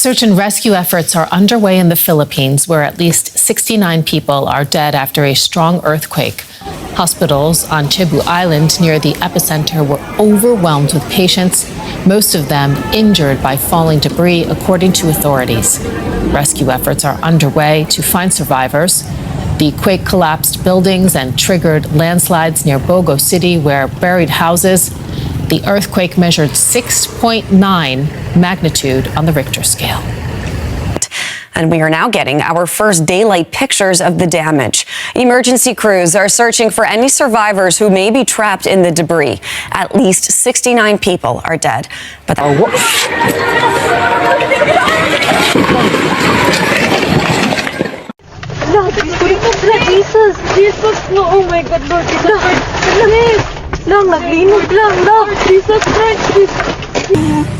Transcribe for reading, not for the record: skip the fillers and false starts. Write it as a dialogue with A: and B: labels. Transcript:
A: Search and rescue efforts are underway in the Philippines, where at least 69 people are dead after a strong earthquake. Hospitals on Cebu Island near the epicenter were overwhelmed with patients, most of them injured by falling debris, according to authorities. Rescue efforts are underway to find survivors. The quake collapsed buildings and triggered landslides near Bogo City, where buried houses. The earthquake measured 6.9 magnitude on the Richter scale.
B: And we are now getting our first daylight pictures of the damage. Emergency crews are searching for any survivors who may be trapped in the debris. At least 69 people are dead. But
C: Jesus, no, oh my God, Lord, Jesus, lang, naglinog lang, Lord, Jesus Christ, Jesus.